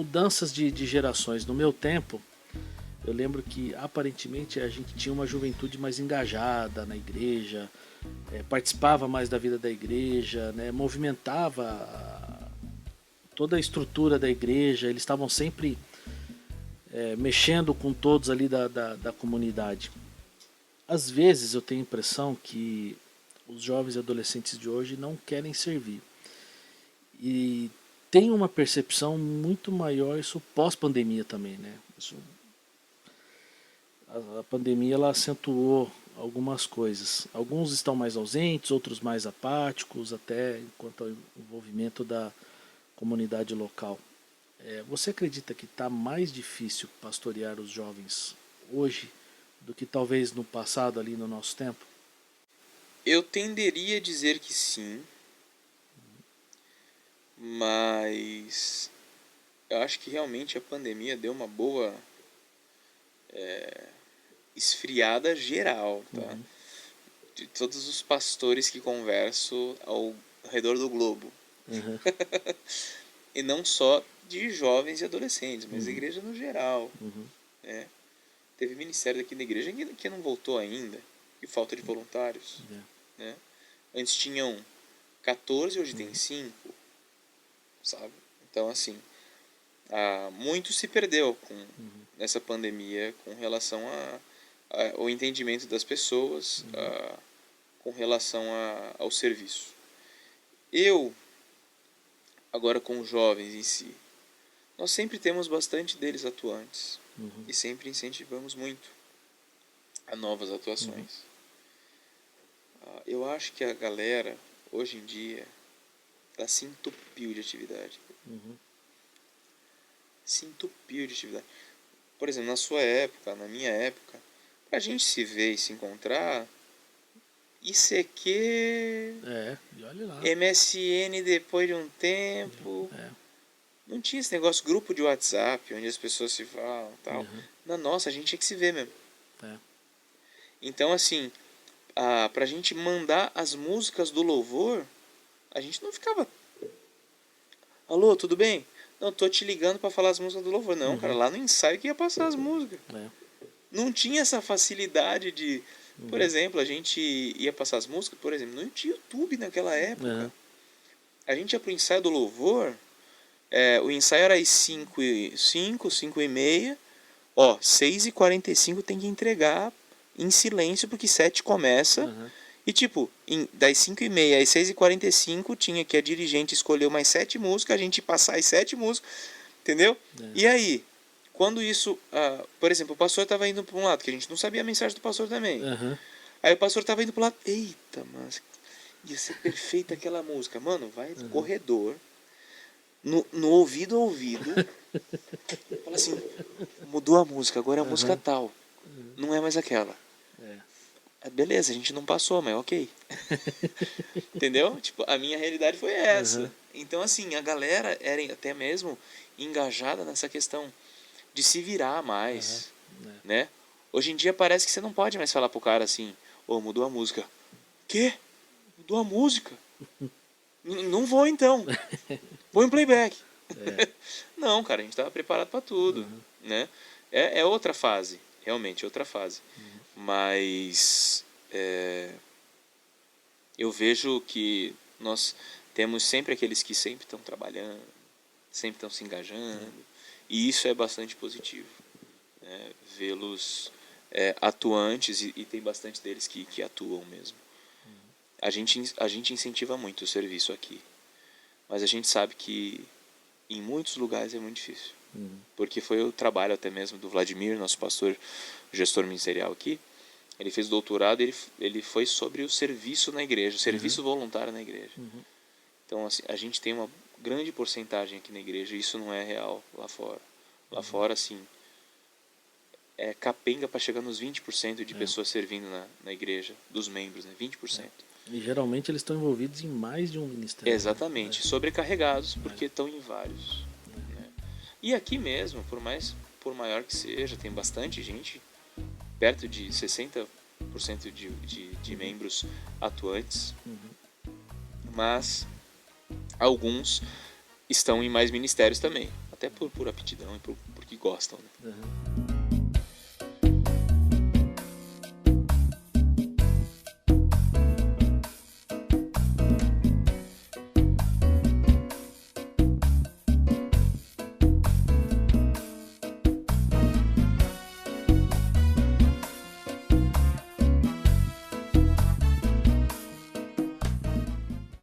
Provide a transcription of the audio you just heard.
mudanças de gerações. No meu tempo, eu lembro que aparentemente a gente tinha uma juventude mais engajada na igreja, participava mais da vida da igreja, né, movimentava toda a estrutura da igreja, eles estavam sempre mexendo com todos ali da comunidade. Às vezes eu tenho a impressão que os jovens e adolescentes de hoje não querem servir. E tem uma percepção muito maior isso pós-pandemia também, né? A pandemia ela acentuou algumas coisas. Alguns estão mais ausentes, outros mais apáticos, até quanto ao envolvimento da comunidade local. Você acredita que está mais difícil pastorear os jovens hoje do que talvez no passado, ali no nosso tempo? Eu tenderia a dizer que sim, mas eu acho que realmente a pandemia deu uma boa esfriada geral, tá? Uhum, De todos os pastores que converso ao redor do globo. uhum, E não só de jovens e adolescentes, mas da uhum, igreja no geral, uhum, né? Teve ministério aqui na igreja que não voltou ainda, e falta de voluntários, é, né? Antes tinham 14, hoje tem uhum, 5, sabe? Então, assim, muito se perdeu uhum, nessa pandemia com relação ao entendimento das pessoas, uhum, com relação ao serviço. Eu, agora com os jovens em si, nós sempre temos bastante deles atuantes uhum, e sempre incentivamos muito a novas uhum, atuações. Eu acho que a galera, hoje em dia, ela se entupiu de atividade. uhum, Se entupiu de atividade. Por exemplo, na sua época, na minha época, pra gente se ver e se encontrar, ICQ, e olha lá. MSN depois de um tempo. É, Não tinha esse negócio, grupo de WhatsApp, onde as pessoas se falam e tal. uhum, Na nossa, a gente tinha que se ver mesmo. é, Então, assim, pra gente mandar as músicas do louvor, a gente não ficava, alô, tudo bem? Não, tô te ligando pra falar as músicas do louvor. Não, cara, uhum, lá no ensaio que ia passar as músicas. é, Não tinha essa facilidade de... Por uhum, exemplo, a gente ia passar as músicas, por exemplo, não tinha YouTube naquela época. uhum, A gente ia pro ensaio do louvor, o ensaio era às 5 e meia. Ó, 6h45 tem que entregar em silêncio, porque 7 começa. uhum, E tipo, das 5h30 às 6h45 tinha que a dirigente escolher umas 7 músicas, a gente passar as 7 músicas, entendeu? é, E aí, quando isso... por exemplo, o pastor estava indo para um lado, que a gente não sabia a mensagem do pastor também. uhum, Aí o pastor estava indo para o lado, eita, mas ia ser perfeita aquela música. Mano, vai no uhum, corredor, no ouvido a ouvido, fala assim, mudou a música, agora é a música uhum, tal, não é mais aquela. é, Beleza, a gente não passou, mas ok. Entendeu? Tipo, a minha realidade foi essa. uhum, Então, assim, a galera era até mesmo engajada nessa questão de se virar uhum, mais, é, né? Hoje em dia parece que você não pode mais falar pro cara assim, mudou a música. Quê? Mudou a música? Não vou então. Põe um playback. é, Não, cara, a gente tava preparado para tudo, uhum, né? É outra fase, realmente, outra fase. uhum, Mas eu vejo que nós temos sempre aqueles que sempre estão trabalhando, sempre estão se engajando, e isso é bastante positivo, né? Vê-los atuantes, e tem bastante deles que atuam mesmo. A gente incentiva muito o serviço aqui, mas a gente sabe que em muitos lugares é muito difícil, uhum, porque foi o trabalho até mesmo do Vladimir, nosso pastor, gestor ministerial aqui. Ele fez doutorado, ele foi sobre o serviço na igreja, o uhum, serviço voluntário na igreja. uhum, Então, assim, a gente tem uma grande porcentagem aqui na igreja, e isso não é real lá fora. Lá uhum, fora, assim, é capenga para chegar nos 20% de é, pessoas servindo na igreja, dos membros, né? é. 20%. E geralmente eles estão envolvidos em mais de um ministério, né? Exatamente, sobrecarregados, É, porque estão em vários. é, Né? E aqui mesmo, por maior que seja, tem bastante gente, perto de 60% de uhum, membros atuantes, uhum, mas alguns estão em mais ministérios também. até por aptidão e porque gostam, né? Uhum.